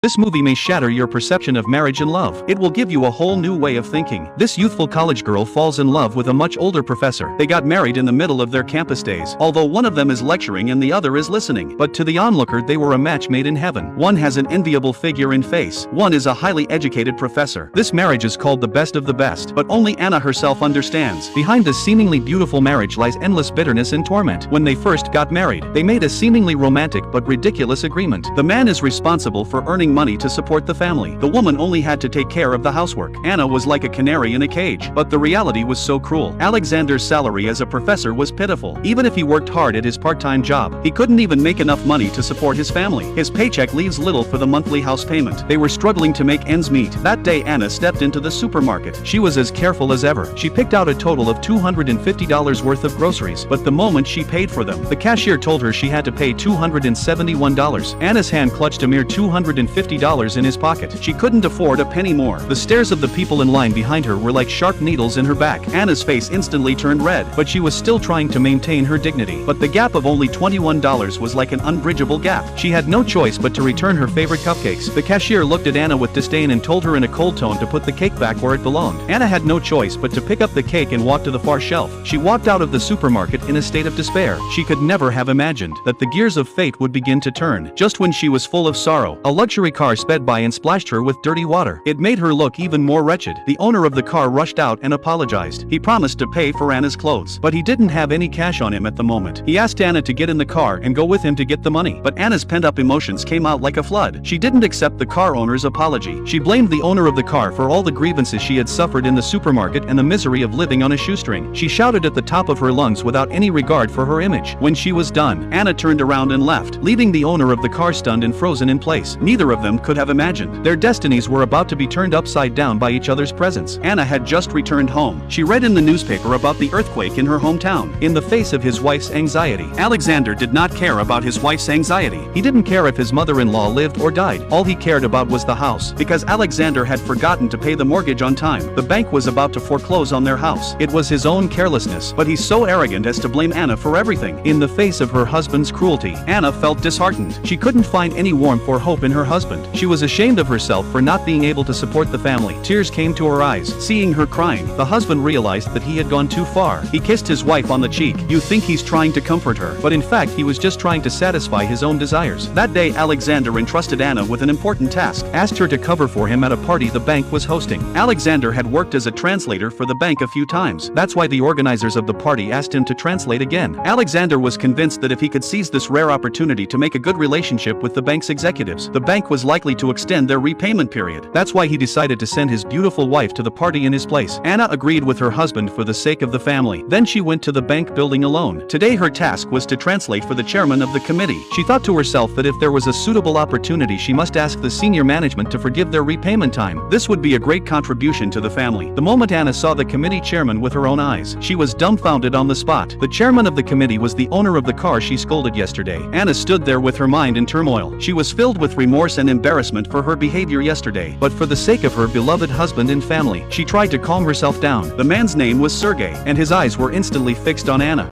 This movie may shatter your perception of marriage and love. It will give you a whole new way of thinking. This youthful college girl falls in love with a much older professor. They got married in the middle of their campus days, although one of them is lecturing and the other is listening. But to the onlooker they were a match made in heaven. One has an enviable figure in face. One is a highly educated professor. This marriage is called the best of the best, but only Anna herself understands. Behind this seemingly beautiful marriage lies endless bitterness and torment. When they first got married, they made a seemingly romantic but ridiculous agreement. The man is responsible for earning money to support the family. The woman only had to take care of the housework. Anna was like a canary in a cage, but the reality was so cruel. Alexander's salary as a professor was pitiful. Even if he worked hard at his part-time job, he couldn't even make enough money to support his family. His paycheck leaves little for the monthly house payment. They were struggling to make ends meet. That day Anna stepped into the supermarket. She was as careful as ever. She picked out a total of $250 worth of groceries, but the moment she paid for them, the cashier told her she had to pay $271. Anna's hand clutched a mere $250 in his pocket. She couldn't afford a penny more. The stares of the people in line behind her were like sharp needles in her back. Anna's face instantly turned red, but she was still trying to maintain her dignity. But the gap of only $21 was like an unbridgeable gap. She had no choice but to return her favorite cupcakes. The cashier looked at Anna with disdain and told her in a cold tone to put the cake back where it belonged. Anna had no choice but to pick up the cake and walk to the far shelf. She walked out of the supermarket in a state of despair. She could never have imagined that the gears of fate would begin to turn. Just when she was full of sorrow, a luxury car sped by and splashed her with dirty water. It made her look even more wretched. The owner of the car rushed out and apologized. He promised to pay for Anna's clothes, but he didn't have any cash on him at the moment. He asked Anna to get in the car and go with him to get the money, but Anna's pent-up emotions came out like a flood. She didn't accept the car owner's apology. She blamed the owner of the car for all the grievances she had suffered in the supermarket and the misery of living on a shoestring. She shouted at the top of her lungs without any regard for her image. When she was done, Anna turned around and left, leaving the owner of the car stunned and frozen in place. Neither of them could have imagined their destinies were about to be turned upside down by each other's presence. Anna had just returned home. She read in the newspaper about the earthquake in her hometown. In the face of his wife's anxiety, Alexander did not care about his wife's anxiety. He didn't care if his mother-in-law lived or died. All he cared about was the house, because Alexander had forgotten to pay the mortgage on time. The bank was about to foreclose on their house. It was his own carelessness, but he's so arrogant as to blame Anna for everything. In the face of her husband's cruelty, Anna felt disheartened. She couldn't find any warmth or hope in her husband. She was ashamed of herself for not being able to support the family. Tears came to her eyes. Seeing her crying, the husband realized that he had gone too far. He kissed his wife on the cheek. You think he's trying to comfort her, but in fact he was just trying to satisfy his own desires. That day Alexander entrusted Anna with an important task, asked her to cover for him at a party the bank was hosting. Alexander had worked as a translator for the bank a few times. That's why the organizers of the party asked him to translate again. Alexander was convinced that if he could seize this rare opportunity to make a good relationship with the bank's executives, the bank was likely to extend their repayment period. That's why he decided to send his beautiful wife to the party in his place. Anna agreed with her husband for the sake of the family. Then she went to the bank building alone. Today her task was to translate for the chairman of the committee. She thought to herself that if there was a suitable opportunity she must ask the senior management to forgive their repayment time. This would be a great contribution to the family. The moment Anna saw the committee chairman with her own eyes, she was dumbfounded on the spot. The chairman of the committee was the owner of the car she scolded yesterday. Anna stood there with her mind in turmoil. She was filled with remorse and embarrassment for her behavior yesterday, but for the sake of her beloved husband and family, she tried to calm herself down. The man's name was Sergey, and his eyes were instantly fixed on Anna.